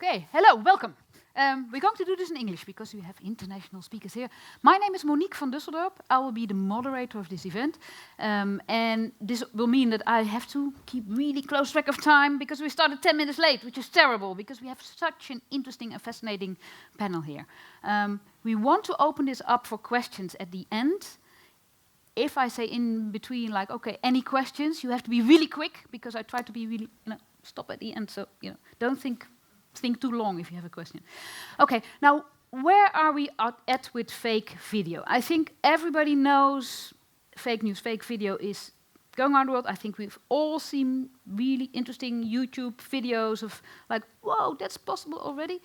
Okay, hello, welcome. We're going to do this in English because we have international speakers here. My name is Monique van Dusseldorp. I will be the moderator of this event. And this will mean that I have to keep really close track of time because we started 10 minutes late, which is terrible because we have such an interesting and fascinating panel here. We want to open this up for questions at the end. If I say in between, like, okay, any questions, you have to be really quick because I try to be really, stop at the end. So, don't think too long if you have a question. Okay, now, where are we at with fake video? I think everybody knows fake news, fake video is going around the world. I think we've all seen really interesting YouTube videos of like, whoa, that's possible already.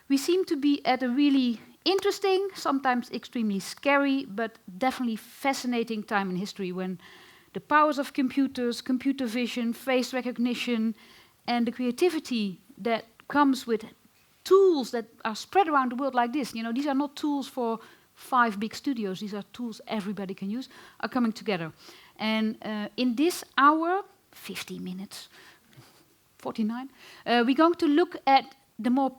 We seem to be at a really interesting, sometimes extremely scary, but definitely fascinating time in history when the powers of computers, computer vision, face recognition, and the creativity that comes with tools that are spread around the world like this. These are not tools for 5 big studios. These are tools everybody can use, are coming together. And in this hour, 50 minutes, 49, we're going to look at the more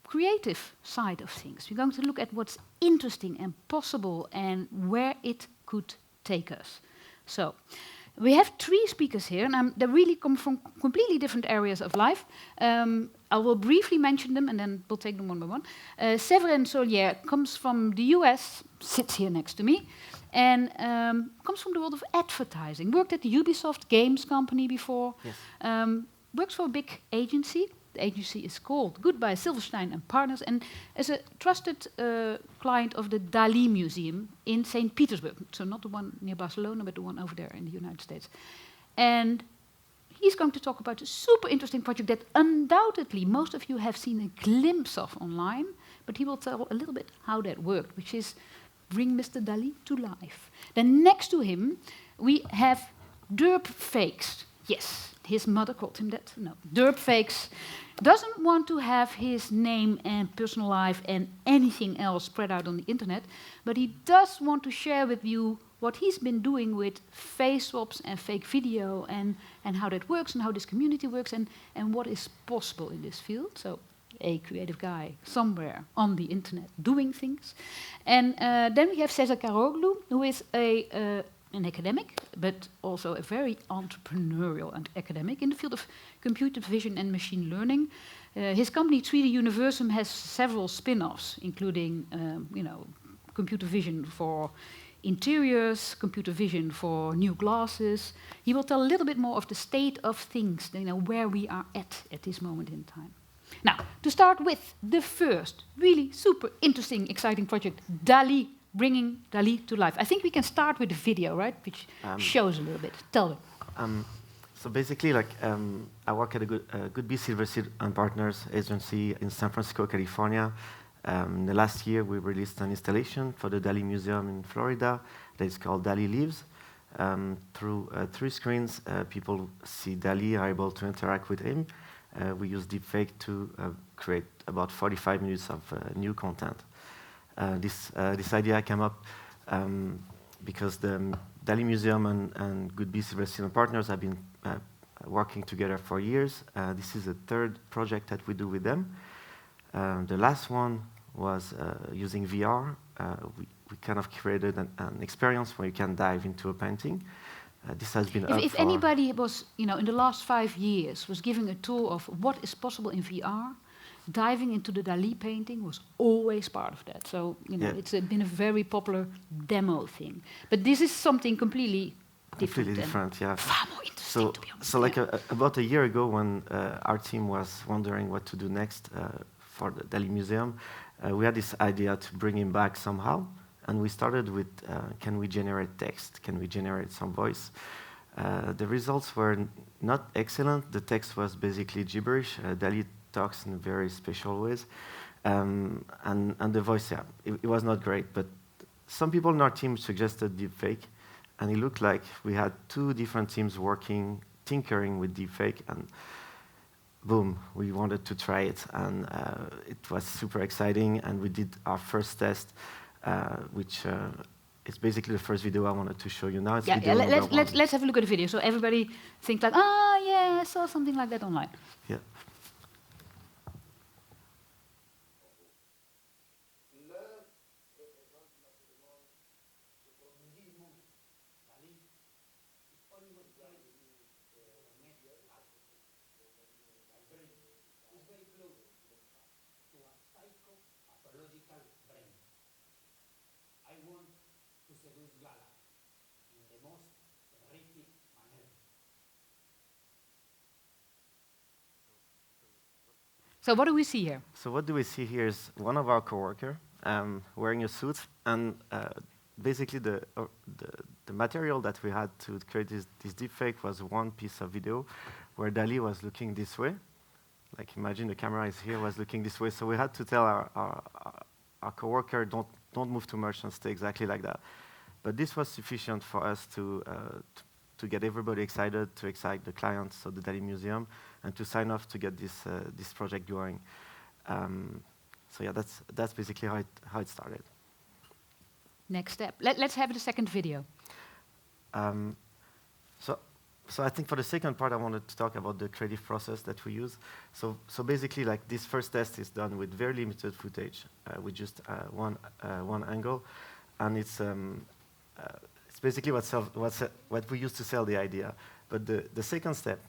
creative side of things. We're going to look at what's interesting and possible and where it could take us. So, we have 3 speakers here, and they really come from completely different areas of life. I will briefly mention them, and then we'll take them one by one. Séverin Solier comes from the US, sits here next to me, and comes from the world of advertising. Worked at the Ubisoft games company before. Yes. Works for a big agency. The agency is called Goodbye Silverstein and Partners, and is a trusted client of the Dali Museum in St. Petersburg. So not the one near Barcelona, but the one over there in the United States. And he's going to talk about a super interesting project that undoubtedly most of you have seen a glimpse of online, but he will tell a little bit how that worked, which is bring Mr. Dali to life. Then next to him, we have deepfakes. Yes, his mother called him that. No, deepfakes. Doesn't want to have his name and personal life and anything else spread out on the internet, but he does want to share with you what he's been doing with face swaps and fake video and how that works and how this community works and what is possible in this field. So a creative guy somewhere on the internet doing things. And then we have Cesar Caroglu, who is an academic, but also a very entrepreneurial academic in the field of computer vision and machine learning. His company, 3D Universum, has several spin-offs, including computer vision for interiors, computer vision for new glasses. He will tell a little bit more of the state of things, where we are at this moment in time. Now, to start with the first really super interesting, exciting project, Dali, bringing Dali to life. I think we can start with the video, right? Which shows a little bit. Tell them. So basically, I work at a Goodby Silverstein and Partners agency in San Francisco, California. The last year, we released an installation for the Dali Museum in Florida that is called Dali Lives. Through 3 screens, people see Dali, are able to interact with him. We use deepfake to create about 45 minutes of new content. This idea came up because the Dali Museum and Goodby Silverstein and Partners have been working together for years. This is the 3rd project that we do with them. The last one was using VR. We kind of created an experience where you can dive into a painting. This has been if anybody was, in the last 5 years, was giving a tour of what is possible in VR, diving into the Dali painting was always part of that. So, it's been a very popular demo thing. But this is something completely different. Completely different, yeah. Far more interesting, to be honest. So about a year ago, when our team was wondering what to do next for the Dali Museum, we had this idea to bring him back somehow. And we started with, can we generate text? Can we generate some voice? The results were not excellent. The text was basically gibberish. Dali talks in very special ways. And the voice, it was not great. But some people in our team suggested deepfake. And it looked like we had 2 different teams working, tinkering with deepfake. And boom, we wanted to try it. And it was super exciting. And we did our first test, which is basically the first video I wanted to show you now. It's let's have a look at the video. So everybody thinks like, yeah, I saw something like that online. Yeah. pathological brain. I want to seduce Gala in the most terrific manner. So what do we see here? So what do we see here is one of our coworker wearing a suit, and basically the material that we had to create this deepfake was one piece of video where Dali was looking this way. Like imagine the camera is here, was looking this way. So we had to tell our coworker, don't move too much and stay exactly like that. But this was sufficient for us to get everybody excited, to excite the clients, so the Dali Museum, and to sign off to get this project going. So yeah, that's basically how it started. Next step. Let's have the second video. So I think for the second part, I wanted to talk about the creative process that we use. So basically, like this first test is done with very limited footage, with just one angle, and it's basically what we use to sell the idea. But the second step,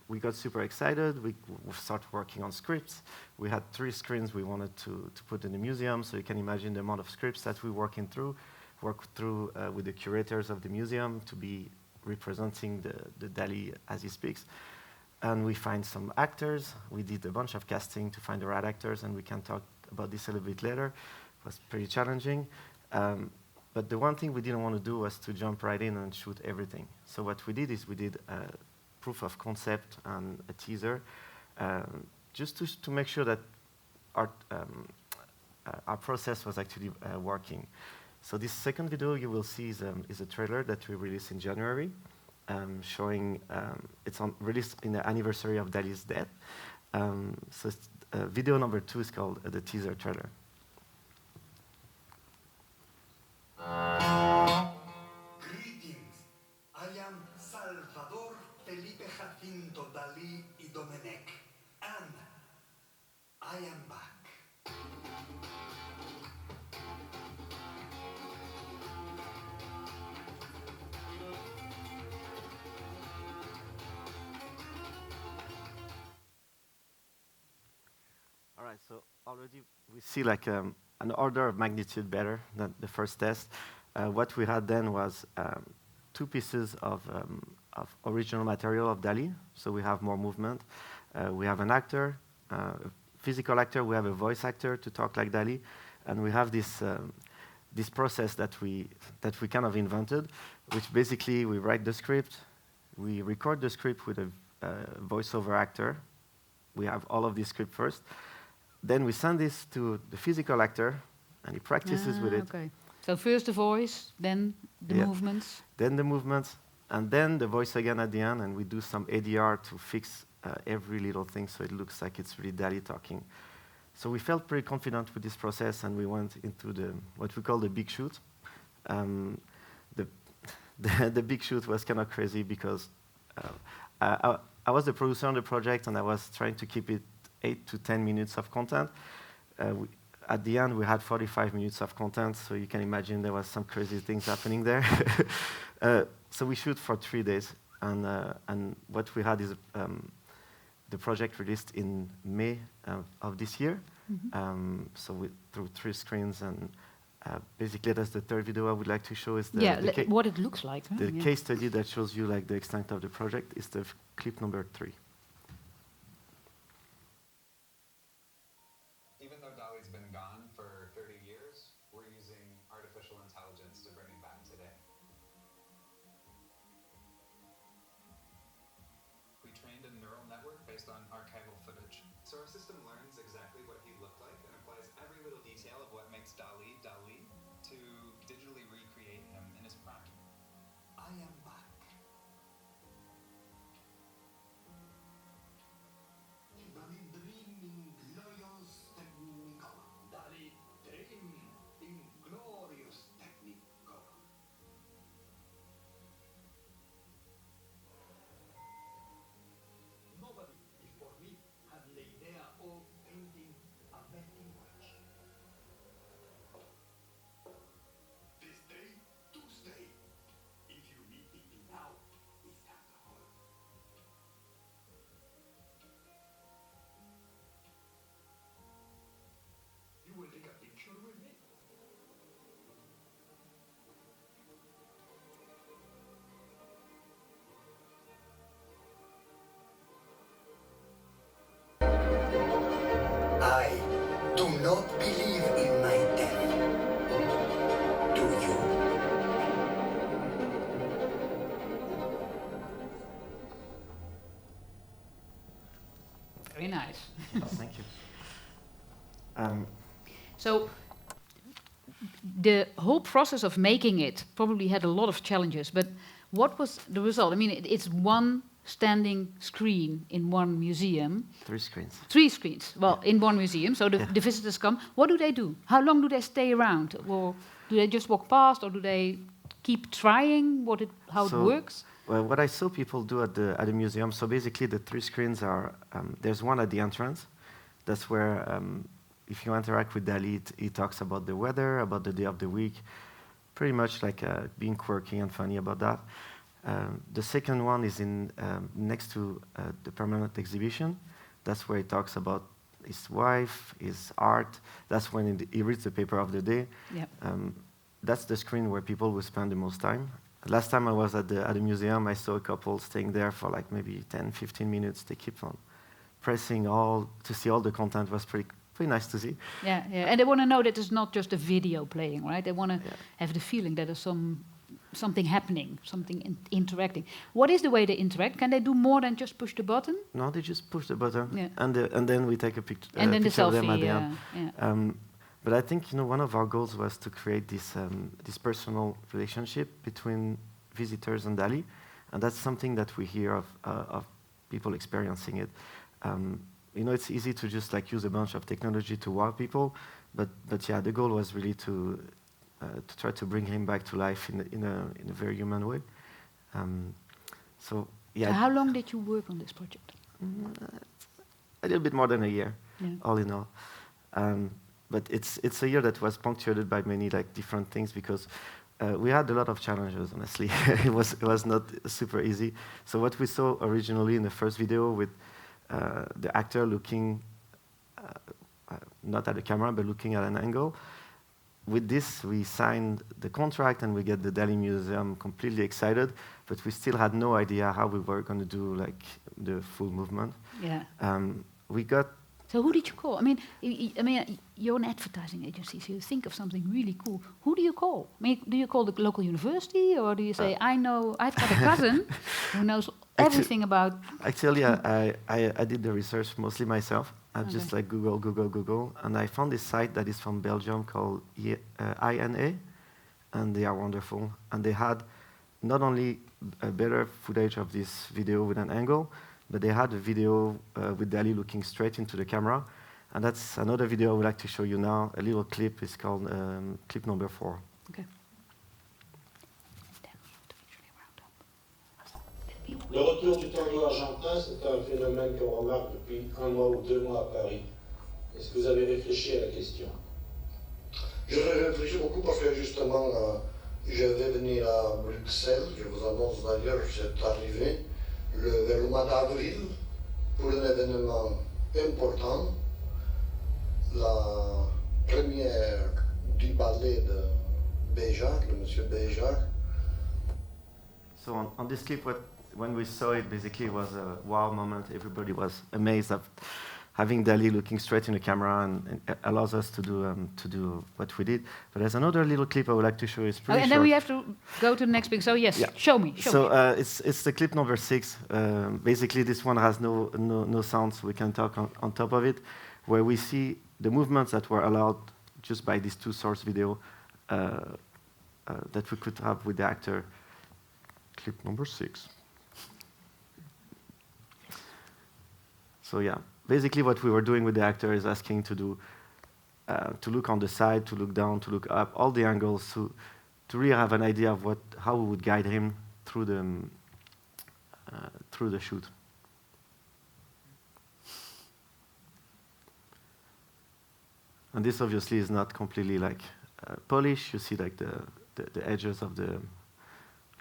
we got super excited. We started working on scripts. We had 3 screens we wanted to put in the museum, so you can imagine the amount of scripts that we work through with the curators of the museum to be representing the Dali as he speaks. And we find some actors. We did a bunch of casting to find the right actors, and we can talk about this a little bit later. It was pretty challenging. But the one thing we didn't want to do was to jump right in and shoot everything. So what we did is we did a proof of concept and a teaser, just to make sure that our process was actually working. So this second video you will see is a trailer that we released in January, showing it's released in the anniversary of Dali's death. So video number 2 is called the teaser trailer. Greetings. I am Salvador Felipe Jacinto Dalí y Domenech, and I am back. All right, so already we see like an order of magnitude better than the first test. What we had then was 2 pieces of original material of Dali, so we have more movement. We have an actor, physical actor, we have a voice actor to talk like Dali, and we have this process that we kind of invented, which basically we write the script, we record the script with a voiceover actor. We have all of this script first. Then we send this to the physical actor, and he practices with it. Okay. So first the voice, then the movements. Then the movements, and then the voice again at the end, and we do some ADR to fix every little thing so it looks like it's really Dali talking. So we felt pretty confident with this process, and we went into what we call the big shoot. The big shoot was kind of crazy because I was the producer on the project, and I was trying to keep it 8 to 10 minutes of content. At the end, we had 45 minutes of content, so you can imagine there was some crazy things happening there. So we shoot for 3 days, and what we had is the project released in May of this year. So through 3 screens, and basically that's the third video I would like to show is what it looks like. The case study that shows you like the extent of the project is the clip number 3. Even though Dali's been gone for 30 years, we're using artificial intelligence to bring him back today. We trained a neural network based on archival footage. So our system learns exactly what he looked like and applies every little detail of what makes Dali Dali to digitally recreate him in his prime. I am back. Dali dreaming glorious technicolor. Dali dream in glorious technicolor. Nobody before me had the idea of painting a vending watch. This day, Tuesday. If you meet the Very nice. Thank you. So the whole process of making it probably had a lot of challenges, but what was the result? I mean, it's one standing screen in one museum. 3 screens. 3 screens, well, in one museum, so the visitors come. What do they do? How long do they stay around? Or do they just walk past, or do they keep trying how it works? Well, what I saw people do at the museum, so basically the 3 screens are, there's one at the entrance. That's where, if you interact with DALL-E, he talks about the weather, about the day of the week, pretty much like being quirky and funny about that. The second one is in next to the permanent exhibition. That's where he talks about his wife, his art. That's when he reads the paper of the day. Yep. That's the screen where people will spend the most time. Last time I was at the museum, I saw a couple staying there for like maybe 10, 15 minutes. They keep on pressing to see all the content. Was pretty nice to see. Yeah, and they want to know that it's not just a video playing, right? They want to have the feeling that there's something happening, something interacting. What is the way they interact? Can they do more than just push the button? No, they just push the button, and then we take a picture. And then picture the of them at selfie. the end. But I think one of our goals was to create this personal relationship between visitors and DALL-E, and that's something that we hear of people experiencing it. It's easy to just like use a bunch of technology to wow people, but yeah, the goal was really to try to bring him back to life in a very human way. So how long did you work on this project? A little bit more than a year, all in all. But it's a year that was punctuated by many like different things because we had a lot of challenges. Honestly, it was not super easy. So what we saw originally in the first video with the actor looking not at the camera but looking at an angle. With this, we signed the contract and we get the DALL-E Museum completely excited, but we still had no idea how we were going to do like the full movement. Yeah. We got. So who did you call? I mean, you're an advertising agency, so you think of something really cool. Who do you call? I mean, do you call the local university, or do you say, I've got a cousin who knows everything about... Actually, I did the research mostly myself. I just like Google, and I found this site that is from Belgium called INA, and they are wonderful. And they had not only a better footage of this video with an angle, but they had a video with DALL-E looking straight into the camera. And that's another video I would like to show you now. A little clip is called clip number 4. Okay. Le retour du tango argentin, c'est un phénomène qu'on remarque depuis 1 mois ou 2 mois à Paris. Est-ce que vous avez réfléchi à la question? Je réfléchis beaucoup parce que justement, je vais venir à Bruxelles. Je vous annonce d'ailleurs que c'est arrivé vers le mois d'avril pour un événement important, la première du ballet de Béjac, le monsieur Béjac. So on this clip, when we saw it, basically it was a wow moment. Everybody was amazed at having DALL-E looking straight in the camera, and it allows us to do what we did. But there's another little clip I would like to show you. It's pretty and short. then we have to go to the next big. So yes, show me. It's the clip number 6. Basically, this one has no sounds. We can talk on top of it, where we see the movements that were allowed just by these 2 source video that we could have with the actor. Clip number 6. So yeah, basically what we were doing with the actor is asking to look on the side, to look down, to look up, all the angles, to really have an idea of how we would guide him through the shoot. And this obviously is not completely like polished. You see like the edges of the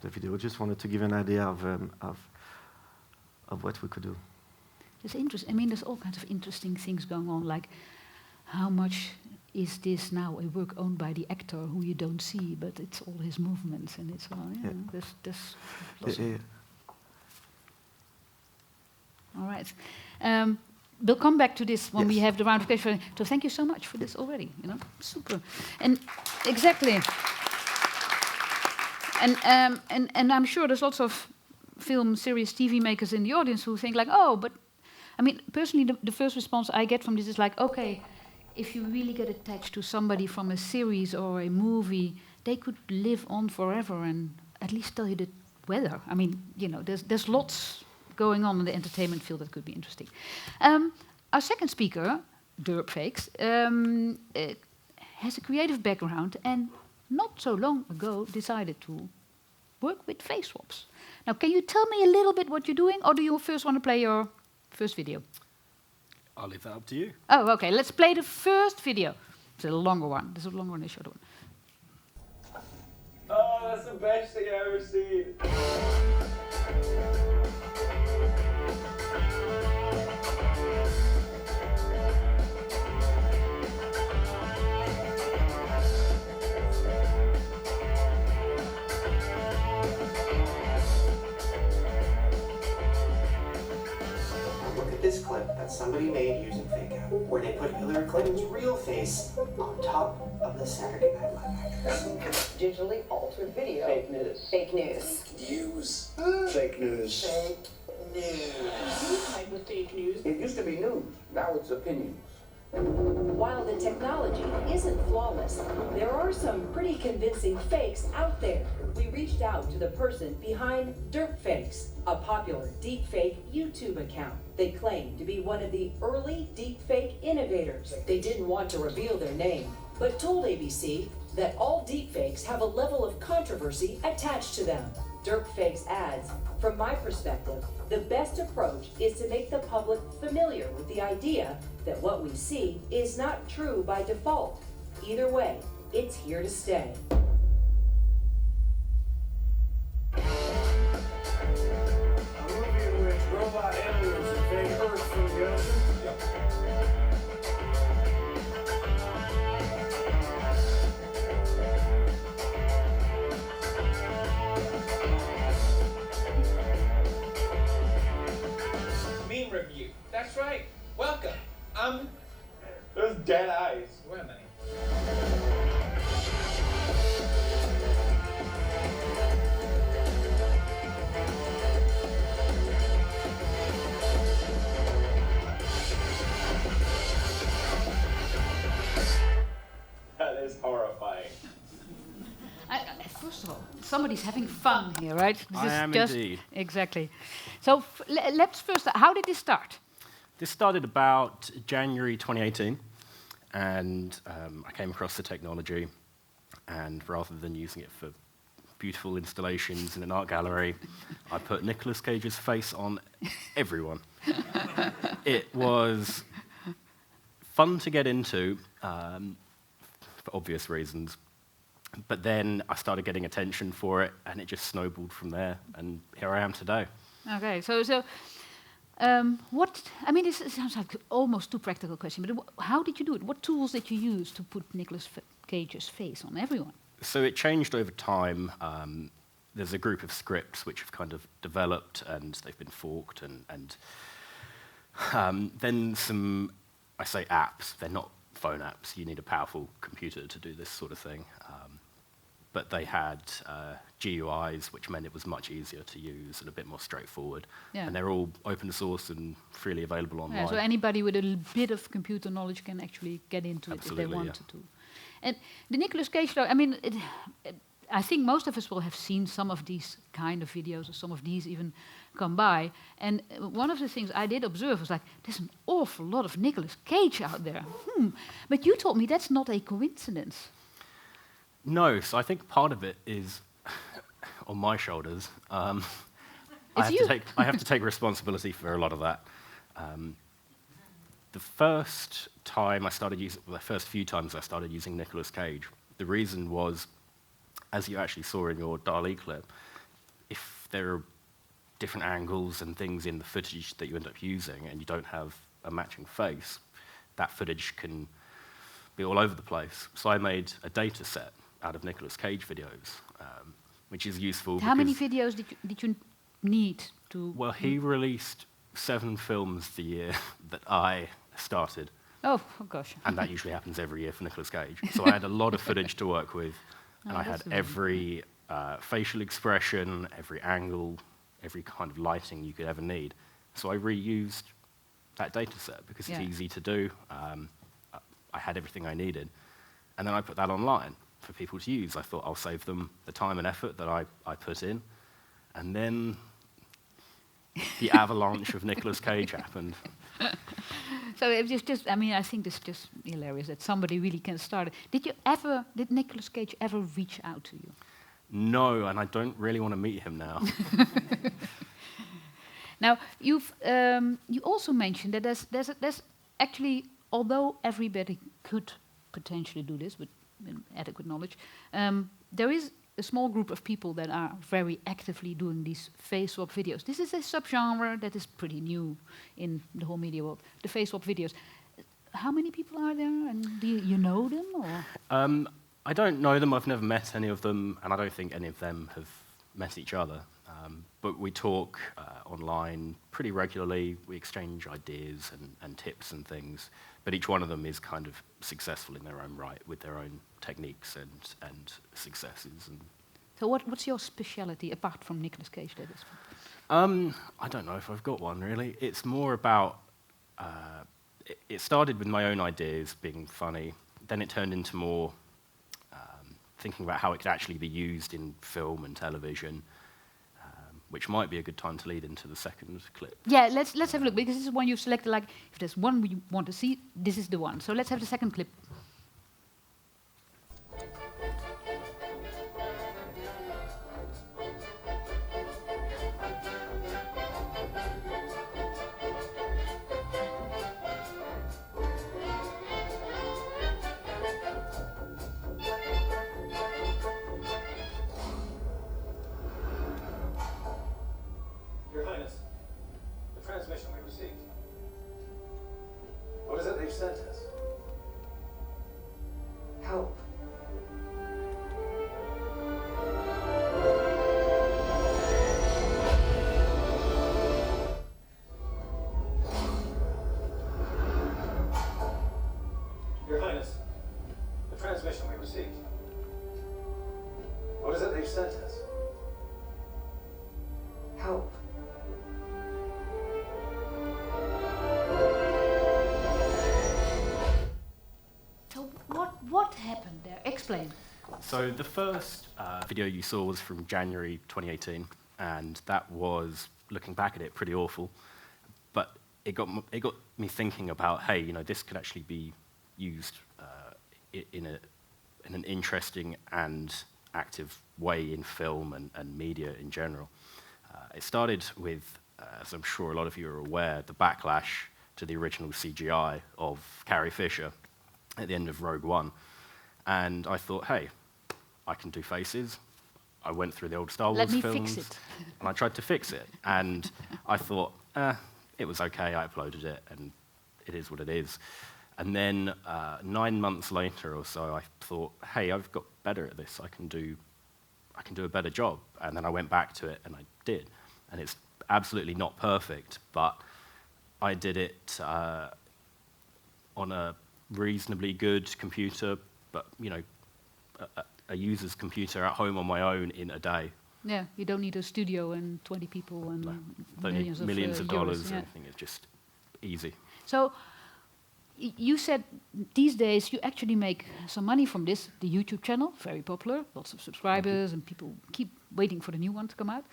video. We just wanted to give an idea of what we could do. It's interesting. I mean, there's all kinds of interesting things going on, like how much is this now a work owned by the actor who you don't see, but it's all his movements, and it's all, there's lots of... All right. We'll come back to this when we have the round of questions. So thank you so much for this already. Super. And exactly. And I'm sure there's lots of film, series, TV makers in the audience who think like, oh, but I mean, personally, the first response I get from this is like, okay, if you really get attached to somebody from a series or a movie, they could live on forever and at least tell you the weather. I mean, you know, there's lots going on in the entertainment field that could be interesting. Our second speaker, deepfakes, has a creative background and not so long ago decided to work with face swaps. Now, can you tell me a little bit what you're doing, or do you first want to play your first video? I'll leave that up to you. Oh, okay, let's play the first video. It's a longer one. This is a longer one, a shorter one. Oh, that's the best thing I've ever seen. Look at this clip that somebody made using Fake Out, where they put Hillary Clinton's real face on top of the Saturday Night Live actress. Digitally altered video. Fake news. Fake news. News. Fake news. Fake news. Type of fake news. It used to be news, now it's opinions. While the technology isn't flawless, there are some pretty convincing fakes out there. We reached out to the person behind Deepfakes, a popular deepfake YouTube account. They claim to be one of the early deepfake innovators. They didn't want to reveal their name, but told ABC that all deepfakes have a level of controversy attached to them. Deepfakes adds, from my perspective, the best approach is to make the public familiar with the idea that what we see is not true by default. Either way, it's here to stay. A movie in which robot aliens invade Earth from the ocean? Yep. Meme review. That's right. Welcome. Those dead eyes. Where am I? That is horrifying. First of all, somebody's having fun here, right? This I is am just indeed. Exactly. So let's first. How did this start? This started about January 2018, and I came across the technology, and rather than using it for beautiful installations in an art gallery, I put Nicolas Cage's face on everyone. It was fun to get into, for obvious reasons, but then I started getting attention for it, and it just snowballed from there, and here I am today. Okay, so what? I mean, this sounds like almost too practical a question, but how did you do it? What tools did you use to put Nicolas Cage's face on everyone? So it changed over time. There's a group of scripts which have kind of developed, and they've been forked, and then some, I say apps, they're not phone apps. You need a powerful computer to do this sort of thing. But they had GUIs, which meant it was much easier to use and a bit more straightforward. Yeah. And they're all open source and freely available online. Yeah, so anybody with a bit of computer knowledge can actually get into Absolutely, it if they yeah. wanted to. And the Nicolas Cage show, I mean, I think most of us will have seen some of these kind of videos, or some of these even come by. And one of the things I did observe was like, there's an awful lot of Nicolas Cage out there. But you told me that's not a coincidence. No, so I think part of it is on my shoulders. I have to take responsibility for a lot of that. The first few times I started using Nicolas Cage, the reason was, as you actually saw in your DALL-E clip, if there are different angles and things in the footage that you end up using and you don't have a matching face, that footage can be all over the place. So I made a data set out of Nicolas Cage videos, which is useful. How many videos did you need to? Well, he released 7 films the year that I started. Oh gosh. And that usually happens every year for Nicolas Cage. So I had a lot of footage to work with, and I had every facial expression, every angle, every kind of lighting you could ever need. So I reused that data set because it's easy to do. I had everything I needed. And then I put that online for people to use. I thought I'll save them the time and effort that I put in. And then the avalanche of Nicolas Cage happened. So it was just, I mean, I think this is just hilarious that somebody really can start it. Did Nicolas Cage ever reach out to you? No, and I don't really want to meet him now. Now, you also mentioned that there's actually, although everybody could potentially do this with adequate knowledge, there is a small group of people that are very actively doing these face swap videos. This is a subgenre that is pretty new in the whole media world, the face swap videos. How many people are there, and do you know them? Or? I don't know them, I've never met any of them, and I don't think any of them have met each other. But we talk online pretty regularly, we exchange ideas and tips and things, but each one of them is kind of successful in their own right, with their own techniques and successes. And so what's your speciality, apart from Nicolas Cage, that is? I don't know if I've got one, really. It's more about, it started with my own ideas being funny, then it turned into more thinking about how it could actually be used in film and television, which might be a good time to lead into the second clip. Yeah, let's have a look, because this is one you've selected, like, if there's one we want to see, this is the one. So let's have the second clip. Your Highness, the transmission we received. What is it they've sent us? Help. Your Highness, the transmission we received. What is it they've sent us? Help. So what happened there? Explain. So the first video you saw was from January 2018, and that was, looking back at it, pretty awful. But it got me thinking about, hey, you know, this could actually be used in an interesting and active way in film and media in general. It started with, as I'm sure a lot of you are aware, the backlash to the original CGI of Carrie Fisher at the end of Rogue One. And I thought, hey, I can do faces. I went through the old Star Wars films. Let me fix it. And I tried to fix it. And I thought, it was okay, I uploaded it, and it is what it is. And then 9 months later or so, I thought, hey, I've got better at this. I can do a better job. And then I went back to it, and I did. And it's absolutely not perfect, but I did it on a reasonably good computer, but, you know, a user's computer at home on my own in a day. Yeah, you don't need a studio and 20 people and millions of dollars. Euros, yeah. Anything. It's just easy. So you said these days you actually make some money from this. The YouTube channel, very popular, lots of subscribers, and people keep waiting for the new one to come out.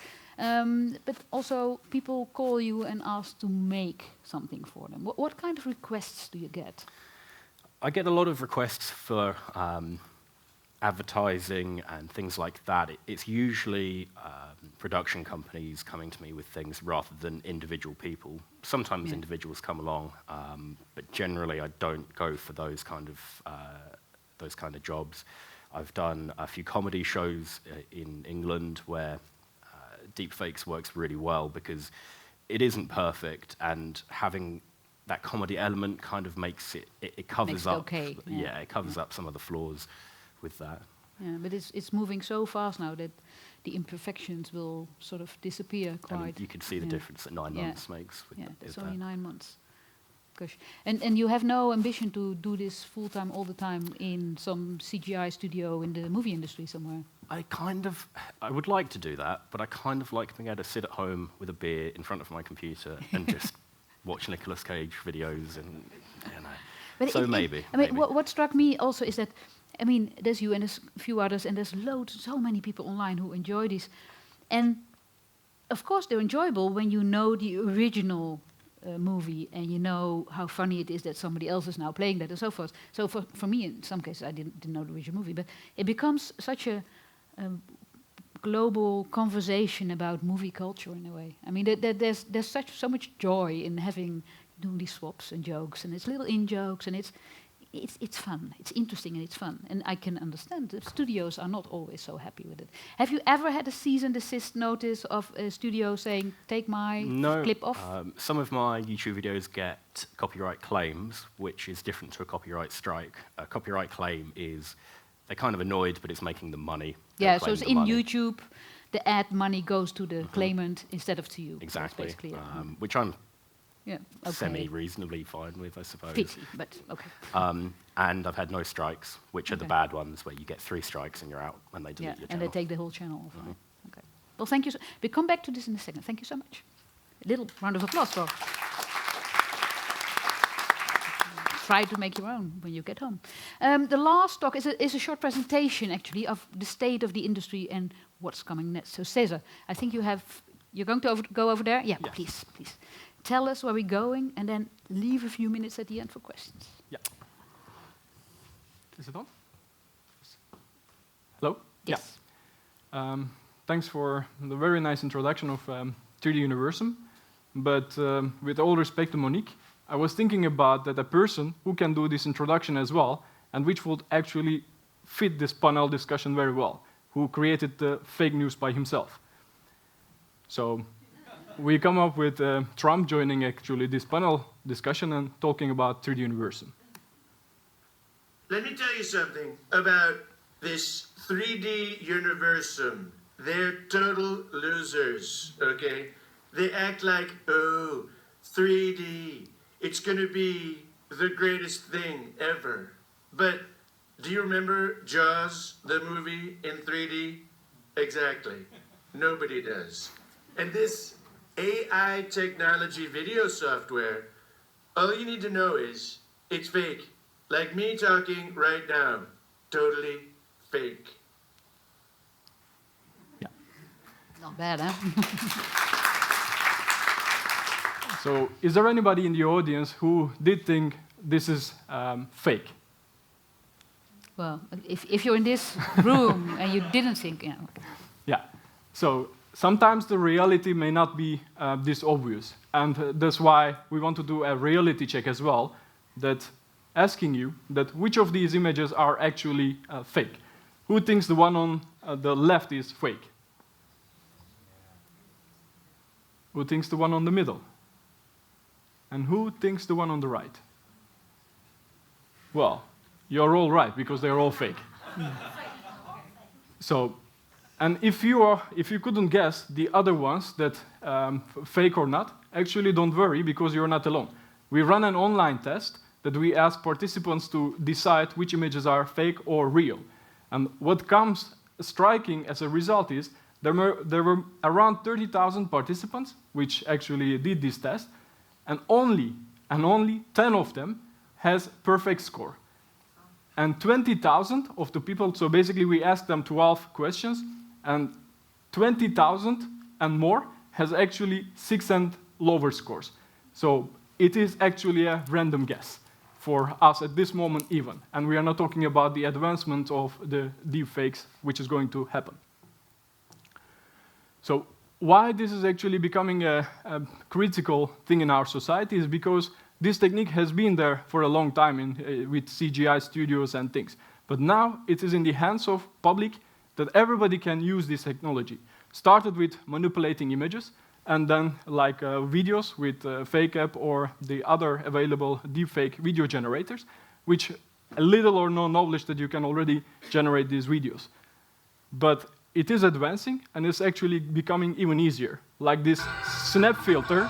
But also people call you and ask to make something for them. What kind of requests do you get? I get a lot of requests for advertising and things like that. It's usually production companies coming to me with things rather than individual people. Sometimes individuals come along, but generally I don't go for those kind of jobs. I've done a few comedy shows in England where deepfakes works really well because it isn't perfect, and having that comedy element kind of makes it covers up. Okay. Yeah, it covers up some of the flaws with that. Yeah, but it's moving so fast now that the imperfections will sort of disappear quite. And you can see the difference that 9 months makes. Yeah, that's only 9 months. Gosh. And you have no ambition to do this full time all the time in some CGI studio in the movie industry somewhere? I would like to do that, but I kind of like being able to sit at home with a beer in front of my computer and just watch Nicolas Cage videos and, you know. But So maybe. I mean, maybe. what struck me also is that, I mean, there's you and there's a few others, and there's so many people online who enjoy this. And of course, they're enjoyable when you know the original movie and you know how funny it is that somebody else is now playing that and so forth. So for me, in some cases, I didn't know the original movie, but it becomes such a global conversation about movie culture in a way. I mean, there's so much joy in doing these swaps and jokes, and it's little in-jokes, and it's fun. It's interesting and it's fun. And I can understand the studios are not always so happy with it. Have you ever had a cease and desist notice of a studio saying, take my clip off? Some of my YouTube videos get copyright claims, which is different to a copyright strike. A copyright claim is, they're kind of annoyed, but it's making them money. Yeah, so it's in YouTube, the ad money goes to the claimant instead of to you. Exactly. That's basically it. Which I'm okay. semi-reasonably fine with, I suppose. Pity, but okay. And I've had no strikes, which are the bad ones, where you get 3 strikes and you're out when they delete your channel. And they take the whole channel off. Okay. Well, thank you. We come back to this in a second. Thank you so much. A little round of applause for. Try to make your own when you get home. The last talk is a short presentation, actually, of the state of the industry and what's coming next. So, Cesar, I think you're going to go over there? Yeah, yes. please. Tell us where we're going, and then leave a few minutes at the end for questions. Yeah. Is it on? Hello? Yes. Yeah. Thanks for the very nice introduction of 3D Universum. But with all respect to Monique, I was thinking about that a person who can do this introduction as well, and which would actually fit this panel discussion very well, who created the fake news by himself. So we come up with Trump joining actually this panel discussion and talking about 3D Universum. Let me tell you something about this 3D Universum. They're total losers, okay? They act like, oh, 3D, it's gonna be the greatest thing ever. But do you remember Jaws, the movie in 3D? Exactly. Nobody does. And this AI technology video software, all you need to know is it's fake. Like me talking right now. Totally fake. Yeah. Not bad, huh? So, is there anybody in the audience who did think this is fake? Well, if you're in this room and you didn't think, yeah. Okay. Yeah. So, sometimes the reality may not be this obvious. And that's why we want to do a reality check as well, that asking you that which of these images are actually fake. Who thinks the one on the left is fake? Who thinks the one on the middle? And who thinks the one on the right? Well, you're all right, because they're all fake. So, and if you couldn't guess the other ones that fake or not, actually don't worry, because you're not alone. We run an online test that we ask participants to decide which images are fake or real. And what comes striking as a result is there were around 30,000 participants which actually did this test, and only 10 of them has perfect score. And 20,000 of the people, so basically we asked them 12 questions, and 20,000 and more has actually 6 and lower scores. So it is actually a random guess for us at this moment even. And we are not talking about the advancement of the deepfakes, which is going to happen. So why this is actually becoming a critical thing in our society is because this technique has been there for a long time with CGI studios and things. But now it is in the hands of public that everybody can use this technology. Started with manipulating images, and then like videos with Fake App or the other available deepfake video generators, which a little or no knowledge that you can already generate these videos. But it is advancing, and it's actually becoming even easier. Like this snap filter.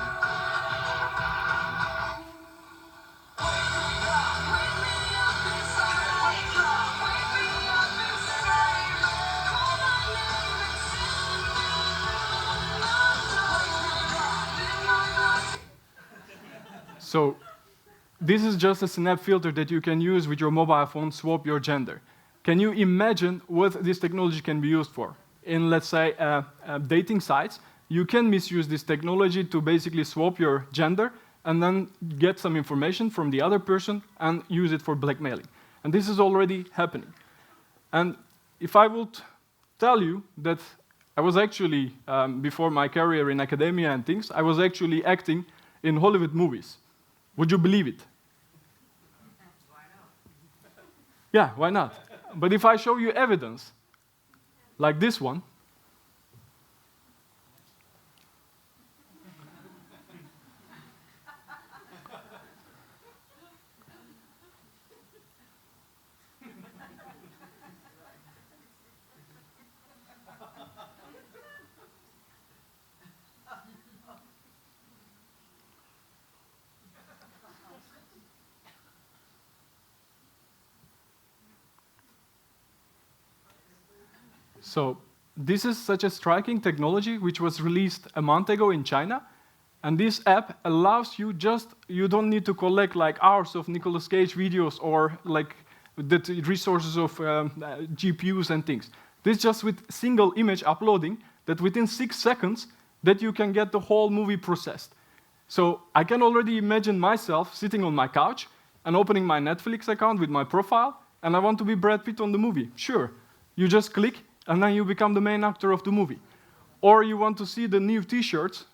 So this is just a snap filter that you can use with your mobile phone, swap your gender. Can you imagine what this technology can be used for? In, let's say, dating sites, you can misuse this technology to basically swap your gender and then get some information from the other person and use it for blackmailing. And this is already happening. And if I would tell you that I was actually, before my career in academia and things, I was actually acting in Hollywood movies. Would you believe it? Why not? Yeah, why not? But if I show you evidence, like this one, so this is such a striking technology which was released a month ago in China. And this app allows you you don't need to collect like hours of Nicolas Cage videos or like the resources of GPUs and things. This just with single image uploading that within 6 seconds that you can get the whole movie processed. So I can already imagine myself sitting on my couch and opening my Netflix account with my profile and I want to be Brad Pitt on the movie. Sure, you just click and then you become the main actor of the movie. Or you want to see the new t-shirts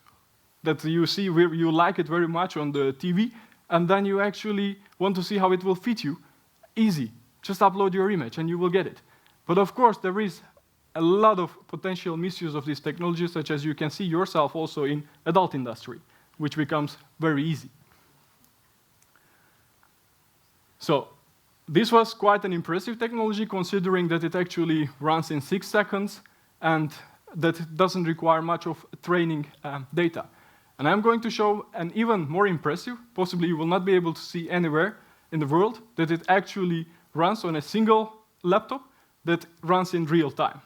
that you see where you like it very much on the TV, and then you actually want to see how it will fit you. Easy. Just upload your image and you will get it. But of course, there is a lot of potential misuse of this technology, such as you can see yourself also in adult industry, which becomes very easy. So this was quite an impressive technology, considering that it actually runs in 6 seconds and that it doesn't require much of training data. And I'm going to show an even more impressive, possibly you will not be able to see anywhere in the world, that it actually runs on a single laptop that runs in real time.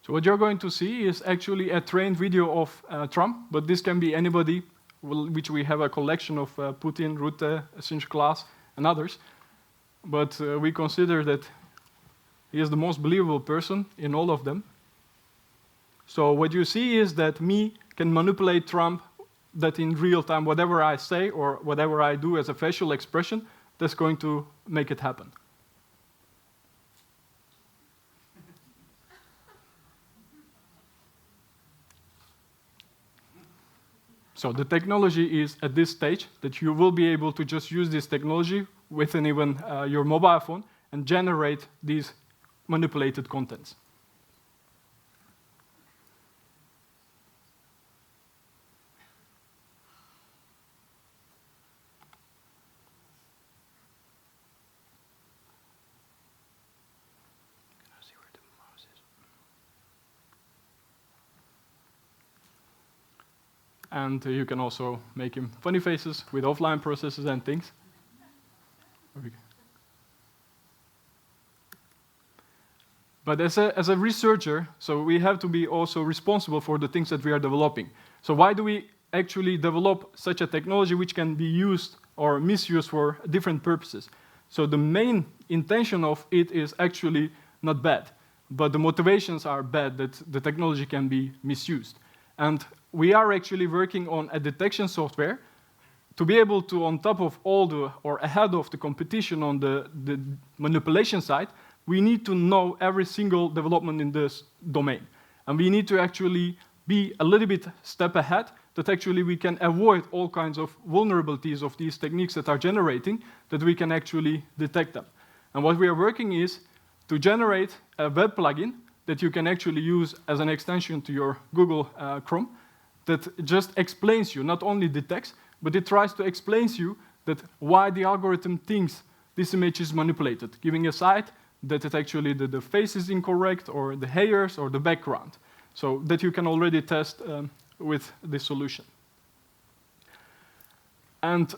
So what you're going to see is actually a trained video of Trump, but this can be anybody, which we have a collection of Putin, Rutte, Sinterklaas, and others. But we consider that he is the most believable person in all of them. So what you see is that me can manipulate Trump, that in real time, whatever I say or whatever I do as a facial expression, that's going to make it happen. So the technology is at this stage that you will be able to just use this technology within even your mobile phone and generate these manipulated contents. And you can also make him funny faces with offline processes and things. But as a researcher, so we have to be also responsible for the things that we are developing. So why do we actually develop such a technology which can be used or misused for different purposes? So the main intention of it is actually not bad, but the motivations are bad, that the technology can be misused. And we are actually working on a detection software to be able to, on top of all the, or ahead of the competition on the manipulation side, we need to know every single development in this domain. And we need to actually be a little bit step ahead, that actually we can avoid all kinds of vulnerabilities of these techniques that are generating, that we can actually detect them. And what we are working is to generate a web plugin that you can actually use as an extension to your Google Chrome, that just explains you, not only detects, but it tries to explain to you that why the algorithm thinks this image is manipulated, giving a side that it actually the face is incorrect, or the hairs, or the background, so that you can already test with this solution. And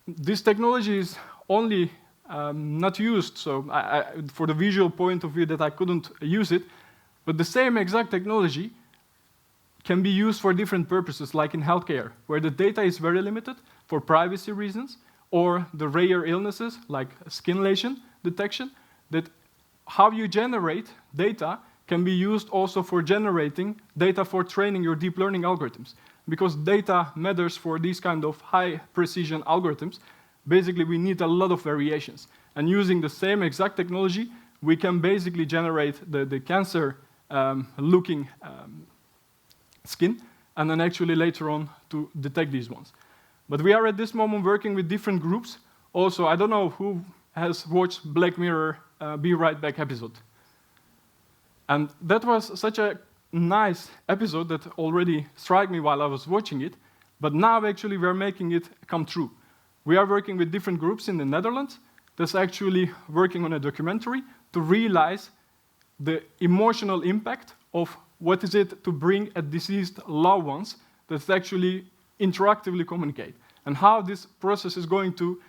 this technology is only not used, so for the visual point of view that I couldn't use it, but the same exact technology can be used for different purposes, like in healthcare, where the data is very limited for privacy reasons, or the rare illnesses, like skin lesion detection, that how you generate data can be used also for generating data for training your deep learning algorithms. Because data matters for these kind of high precision algorithms, basically we need a lot of variations. And using the same exact technology, we can basically generate the cancer looking skin, and then actually later on to detect these ones. But we are at this moment working with different groups. Also, I don't know who has watched Black Mirror Be Right Back episode. And that was such a nice episode that already struck me while I was watching it, but now actually we're making it come true. We are working with different groups in the Netherlands that's actually working on a documentary to realize the emotional impact of what is it to bring a deceased loved ones that actually interactively communicate, and how this process is going to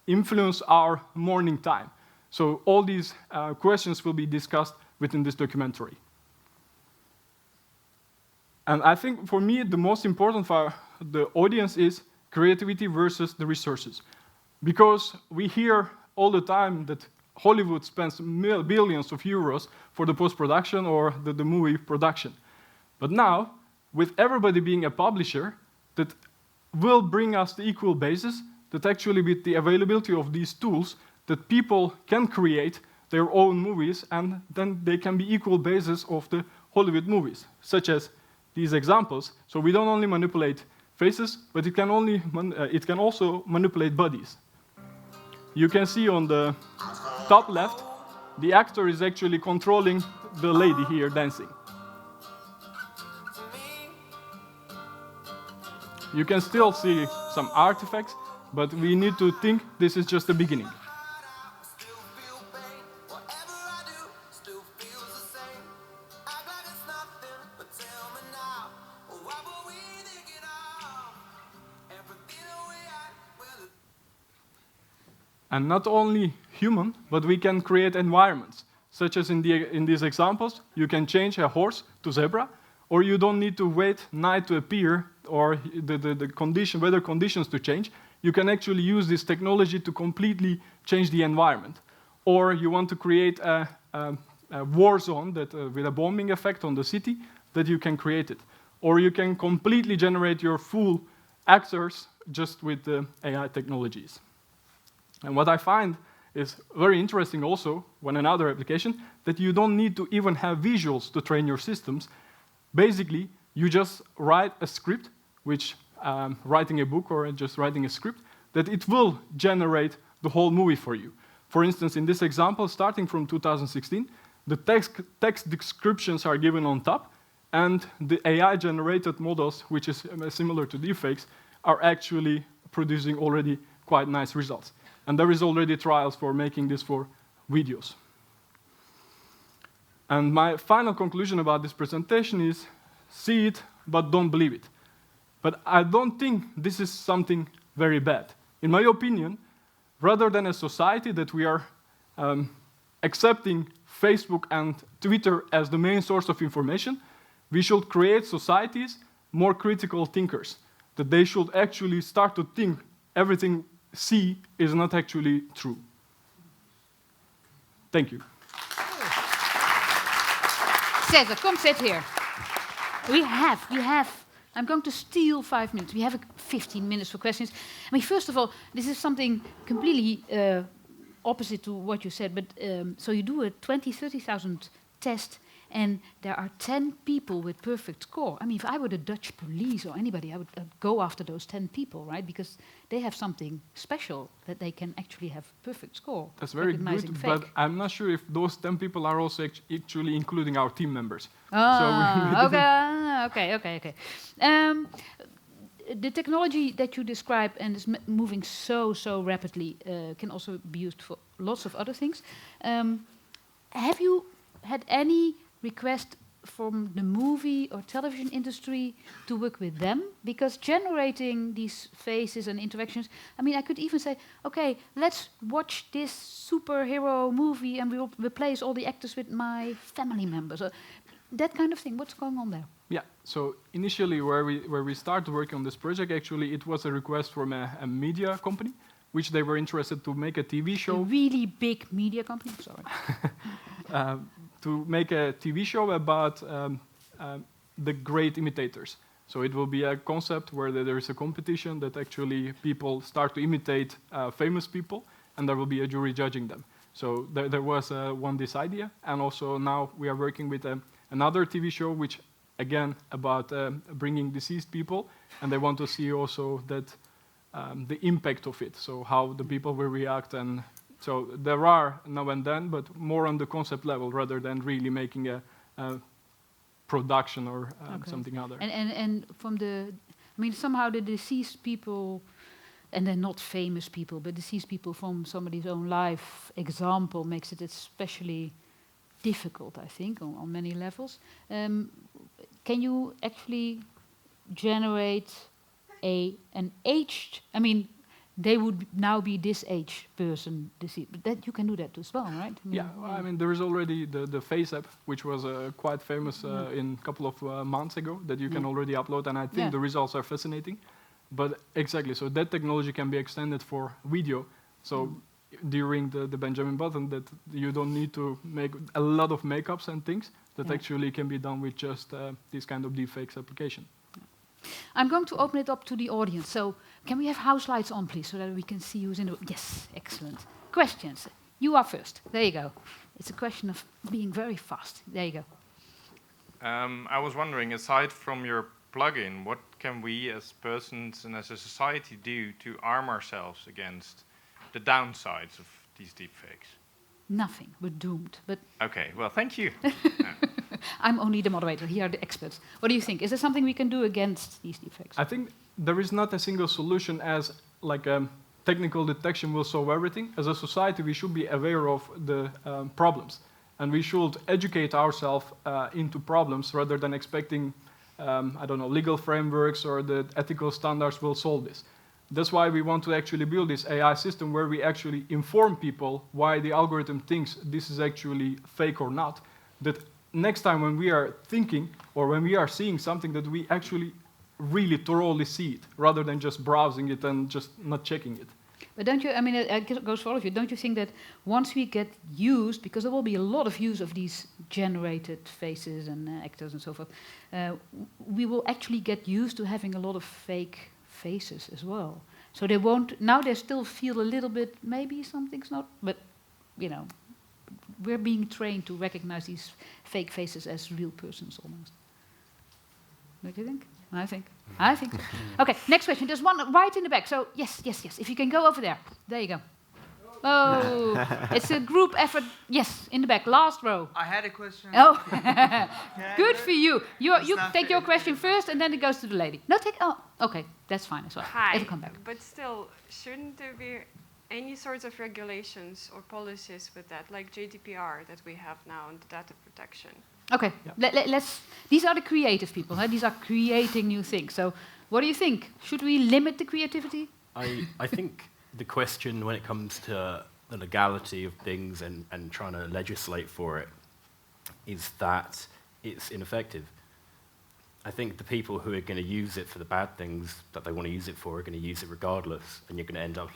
influence our mourning time. So all these questions will be discussed within this documentary. And I think for me, the most important for the audience is creativity versus the resources. Because we hear all the time that Hollywood spends billions of euros for the post-production or the movie production. But now, with everybody being a publisher, that will bring us the equal basis, that actually with the availability of these tools, that people can create their own movies, and then they can be equal basis of the Hollywood movies, such as these examples. So we don't only manipulate faces, but it can also manipulate bodies. You can see on the top left, the actor is actually controlling the lady here dancing. You can still see some artifacts, but we need to think this is just the beginning. And not only human, but we can create environments, such as in these examples, you can change a horse to zebra, or you don't need to wait night to appear, or the weather conditions to change. You can actually use this technology to completely change the environment. Or you want to create a war zone that, with a bombing effect on the city, that you can create it. Or you can completely generate your full actors just with the AI technologies. And what I find is very interesting also, when another application, that you don't need to even have visuals to train your systems. Basically, you just write a script, which writing a book or just writing a script, that it will generate the whole movie for you. For instance, in this example, starting from 2016, the text descriptions are given on top, and the AI-generated models, which is similar to deepfakes, are actually producing already quite nice results. And there is already trials for making this for videos. And my final conclusion about this presentation is, see it, but don't believe it. But I don't think this is something very bad. In my opinion, rather than a society that we are accepting Facebook and Twitter as the main source of information, we should create societies more critical thinkers, that they should actually start to think everything see is not actually true. Thank you. Cesar, come sit here. We have, I'm going to steal 5 minutes. We have 15 minutes for questions. I mean, first of all, this is something completely opposite to what you said, but so you do a 30,000 test, and there are 10 people with perfect score. I mean, if I were the Dutch police or anybody, I would go after those 10 people, right? Because they have something special that they can actually have perfect score. That's very good, fake. but I'm not sure if those 10 people are also actually including our team members. Okay. the technology that you describe and is moving so rapidly can also be used for lots of other things. Have you had any request from the movie or television industry to work with them? Because generating these faces and interactions, I mean, I could even say, okay, let's watch this superhero movie and we'll replace all the actors with my family members. That kind of thing. What's going on there? Yeah, so initially where we started working on this project, actually it was a request from a media company, which they were interested to make a TV show. A really big media company, sorry. To make a TV show about the great imitators. So it will be a concept where there is a competition that actually people start to imitate famous people, and there will be a jury judging them. So there was this idea, and also now we are working with another TV show, which again about bringing deceased people, and they want to see also that the impact of it, so how the people will react. And so there are now and then, but more on the concept level rather than really making a production or something other. And from I mean, somehow the deceased people, and they're not famous people, but deceased people from somebody's own life example makes it especially difficult, I think, on many levels. Can you actually generate an aged, I mean, they would now be this age person, but that you can do that as well, right? I mean, yeah, I mean, there is already the Face app, which was quite famous in a couple of months ago, that you can already upload, and I think the results are fascinating. But exactly, so that technology can be extended for video. So during the Benjamin Button, that you don't need to make a lot of makeups and things, that actually can be done with just this kind of deepfakes application. I'm going to open it up to the audience. So can we have house lights on, please, so that we can see who's in the room? Yes, excellent. Questions? You are first. There you go. It's a question of being very fast. There you go. I was wondering, aside from your plugin, what can we as persons and as a society do to arm ourselves against the downsides of these deepfakes? Nothing. We're doomed. But okay, well, thank you. I'm only the moderator. Here are the experts. What do you think? Is there something we can do against these deepfakes? I think there is not a single solution as like technical detection will solve everything. As a society, we should be aware of the problems. And we should educate ourselves into problems rather than expecting, I don't know, legal frameworks or the ethical standards will solve this. That's why we want to actually build this AI system where we actually inform people why the algorithm thinks this is actually fake or not. That next time when we are thinking or when we are seeing something, that we actually really thoroughly see it rather than just browsing it and just not checking it. But don't you, I mean, it goes for all of you, don't you think that once we get used, because there will be a lot of use of these generated faces and actors and so forth, we will actually get used to having a lot of fake faces as well. So they won't, now they still feel a little bit, maybe something's not, but, you know, we're being trained to recognize these fake faces as real persons almost. Don't you think? I think. So. Okay, next question. There's one right in the back. So, yes. If you can go over there. There you go. Oh, it's a group effort. Yes, in the back, last row. I had a question. Oh, good for you. You take your question first, and then it goes to the lady. No, okay, that's fine as well. Hi, it'll come back. But still, shouldn't there be any sorts of regulations or policies with that, like GDPR that we have now in the data protection? Okay, let's. These are the creative people. Huh? These are creating new things. So, what do you think? Should we limit the creativity? I think the question when it comes to the legality of things and trying to legislate for it is that it's ineffective. I think the people who are going to use it for the bad things that they want to use it for are going to use it regardless, and you're going to end up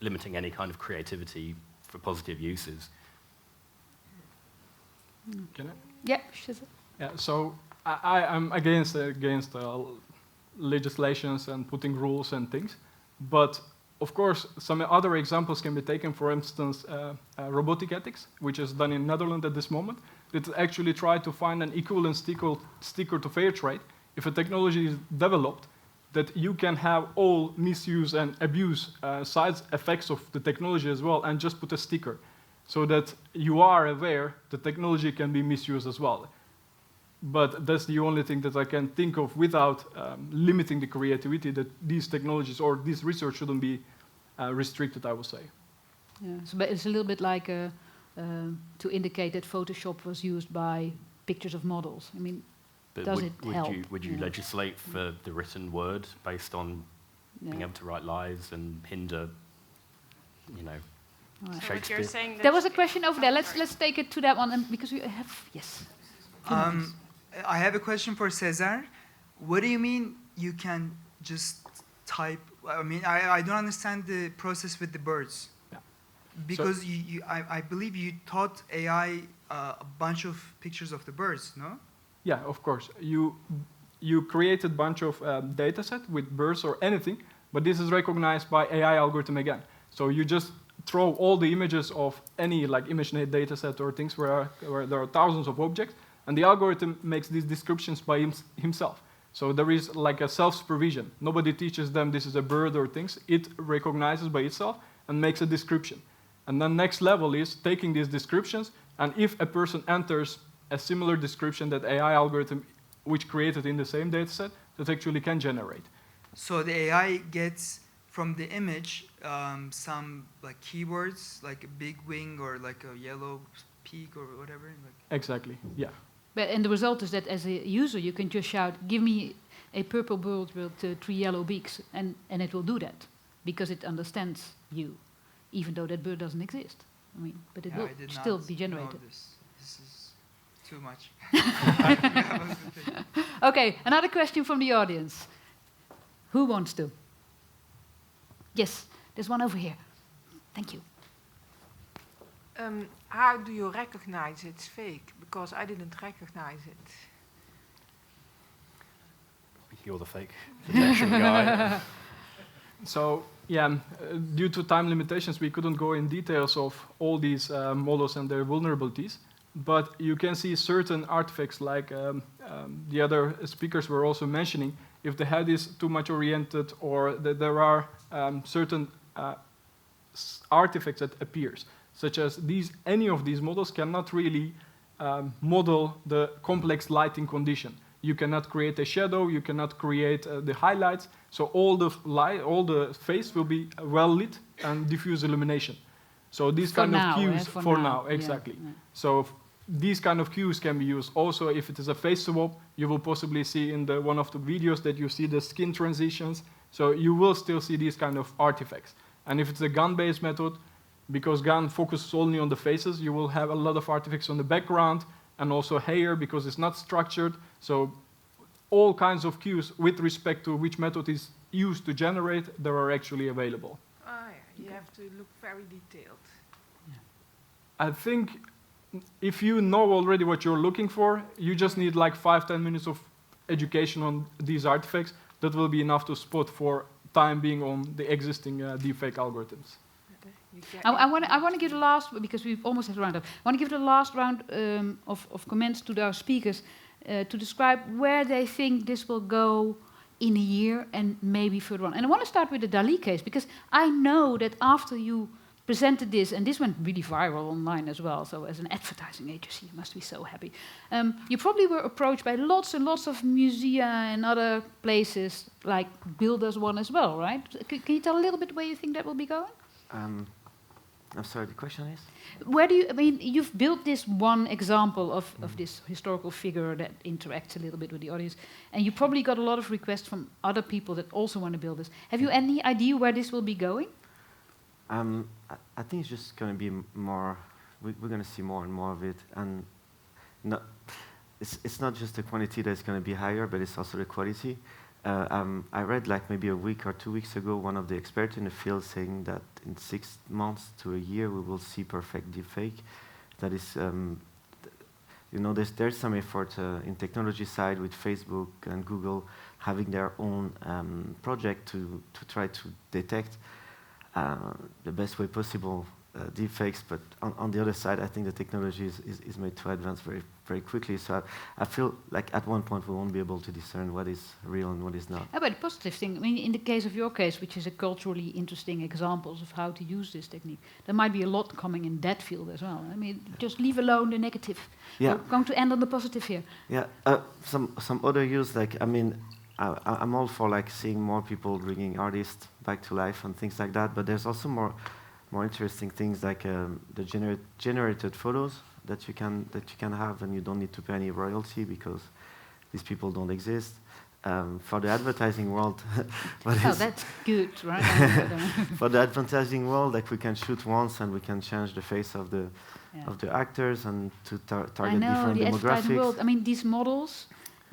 limiting any kind of creativity for positive uses. Can I? Yeah, Shiza. Yeah, so I'm against legislations and putting rules and things, but of course some other examples can be taken. For instance, robotic ethics, which is done in Netherlands at this moment. It actually try to find an equivalent sticker to fair trade. If a technology is developed, that you can have all misuse and abuse side effects of the technology as well, and just put a sticker, so that you are aware the technology can be misused as well. but that's the only thing that I can think of without limiting the creativity that these technologies or this research shouldn't be restricted, I would say. Yeah, so but it's a little bit like to indicate that Photoshop was used by pictures of models. I mean, but does it help? Would you legislate for the written word based on being able to write lies and hinder, Right. So what you're saying that there was a question over there. Let's take it to that one, and because we have I have a question for Cesar. What do you mean you can just type? I mean, I don't understand the process with the birds. Yeah. Because I believe you taught AI a bunch of pictures of the birds, no? Yeah, of course. You created a bunch of data set with birds or anything, but this is recognized by AI algorithm again. So you just throw all the images of any ImageNet data set or things where there are thousands of objects, and the algorithm makes these descriptions by himself. So there is like a self-supervision. Nobody teaches them this is a bird or things. It recognizes by itself and makes a description. And then next level is taking these descriptions, and if a person enters a similar description that AI algorithm which created in the same data set, that actually can generate. So the AI gets from the image some like keywords, like a big wing or like a yellow peak or whatever. Exactly, yeah. And the result is that as a user, you can just shout, give me a purple bird with 3 yellow beaks, and it will do that, because it understands you, even though that bird doesn't exist. I mean, but it will still be generated. This is too much. Okay, another question from the audience. Who wants to? Yes, there's one over here. Thank you. How do you recognize it's fake? Because I didn't recognize it. You're the fake detection guy. So, yeah, due to time limitations, we couldn't go in details of all these models and their vulnerabilities. But you can see certain artifacts, like the other speakers were also mentioning, if the head is too much oriented, or that there are certain artifacts that appears, such as any of these models cannot really model the complex lighting condition. You cannot create a shadow, you cannot create the highlights, so all the face will be well lit and diffuse illumination. So these kind of cues for now, exactly. Yeah. So these kind of cues can be used. Also, if it is a face swap, you will possibly see in one of the videos that you see the skin transitions. So you will still see these kind of artifacts. And if it's a GAN-based method, because GAN focuses only on the faces, you will have a lot of artifacts on the background, and also hair, because it's not structured. So all kinds of cues with respect to which method is used to generate, they are actually available. You have to look very detailed. I think if you know already what you're looking for, you just need like 5-10 minutes of education on these artifacts. That will be enough to spot for time being on the existing deepfake algorithms. I want to give the last, because we've almost had a round up. I want to give the last round of comments to our speakers to describe where they think this will go in a year and maybe further on. And I want to start with the DALL-E case, because I know that after you presented this, and this went really viral online as well, so as an advertising agency, you must be so happy. You probably were approached by lots and lots of musea and other places, like Builders one as well, right? Can you tell a little bit where you think that will be going? I'm sorry, the question is? Where do you, I mean, you've built this one example of this historical figure that interacts a little bit with the audience, and you probably got a lot of requests from other people that also want to build this. Have you any idea where this will be going? I think it's just going to be more, we're going to see more and more of it, and it's not just the quantity that's going to be higher, but it's also the quality. I read like maybe a week or 2 weeks ago one of the experts in the field saying that in 6 months to a year we will see perfect deepfake. That is, there's some effort in technology side with Facebook and Google having their own project to try to detect the best way possible deepfakes, but on the other side, I think the technology is made to advance very, very quickly. So I feel like at one point we won't be able to discern what is real and what is not. But the positive thing, I mean, in the case of your case, which is a culturally interesting examples of how to use this technique, there might be a lot coming in that field as well. I mean, just leave alone the negative. Yeah. We're going to end on the positive here. Yeah, some other use, like, I mean, I'm all for like seeing more people bringing artists back to life and things like that, but there's also more interesting things like the generated photos that you can have, and you don't need to pay any royalty because these people don't exist. For the advertising world, that's good, right? For the advertising world, like we can shoot once and we can change the face of the actors and to target different demographics. World, I mean, these models.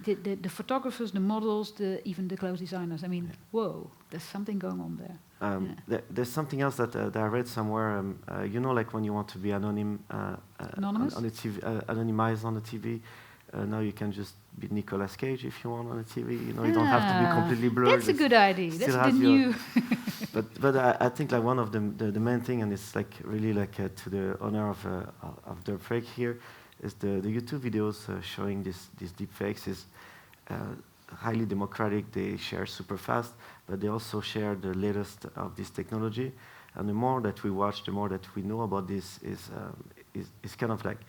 The photographers, the models, even the clothes designers. I mean, whoa, there's something going on there. There's something else that I read somewhere. You know, like when you want to be anonymous on the TV, anonymized on the TV. Now you can just be Nicolas Cage if you want on the TV. You know, you don't have to be completely blurred. That's a good idea. That's the new. but I think like one of the main thing, and it's like really like to the honor of deepfake here. Is the YouTube videos showing these deepfakes is highly democratic. They share super fast, but they also share the latest of this technology. And the more that we watch, the more that we know about this is kind of like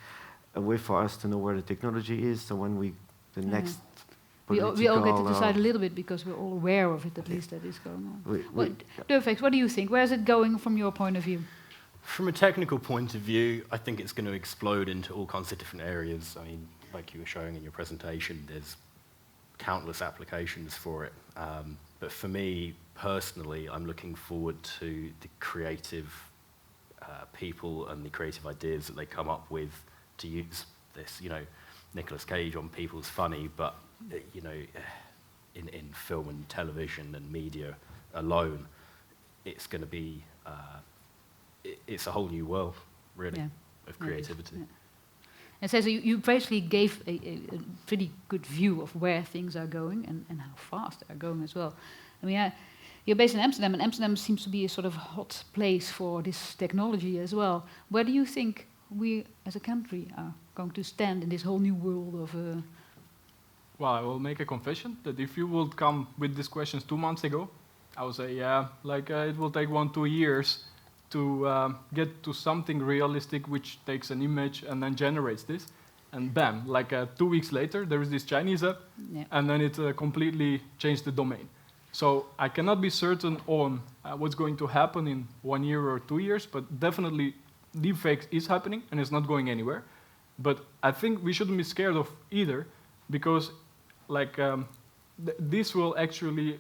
a way for us to know where the technology is. So when next we all get to decide a little bit because we're all aware of it, at least that is going on. Deepfakes, what do you think? Where is it going from your point of view? From a technical point of view, I think it's going to explode into all kinds of different areas. I mean, like you were showing in your presentation, there's countless applications for it. But for me, personally, I'm looking forward to the creative people and the creative ideas that they come up with to use this. You know, Nicolas Cage on people's funny, but, you know, in film and television and media alone, it's going to be... it's a whole new world, really, of creativity. And so you basically gave a pretty good view of where things are going and how fast they are going as well. I mean, you're based in Amsterdam, and Amsterdam seems to be a sort of hot place for this technology as well. Where do you think we, as a country, are going to stand in this whole new world of... Well, I will make a confession that if you would come with these questions 2 months ago, I would say, it will take 1-2 years to get to something realistic which takes an image and then generates this. And bam, 2 weeks later, there is this Chinese app, and then it completely changed the domain. So I cannot be certain on what's going to happen in 1 year or 2 years, but definitely deepfake is happening, and it's not going anywhere. But I think we shouldn't be scared of either, because this will actually...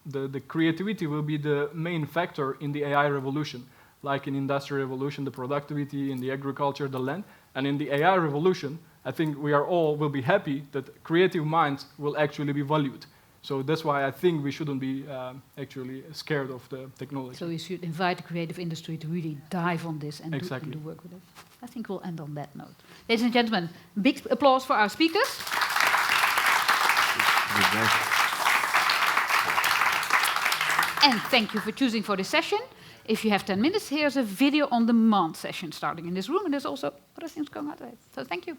The creativity will be the main factor in the AI revolution, like in industrial revolution, the productivity, in the agriculture, the land. And in the AI revolution, I think we will be happy that creative minds will actually be valued. So that's why I think we shouldn't be actually scared of the technology. So we should invite the creative industry to really dive on this and do work with it. I think we'll end on that note. Ladies and gentlemen, big applause for our speakers. And thank you for choosing for this session. If you have 10 minutes, here's a video on demand session starting in this room, and there's also other things going on today. So thank you.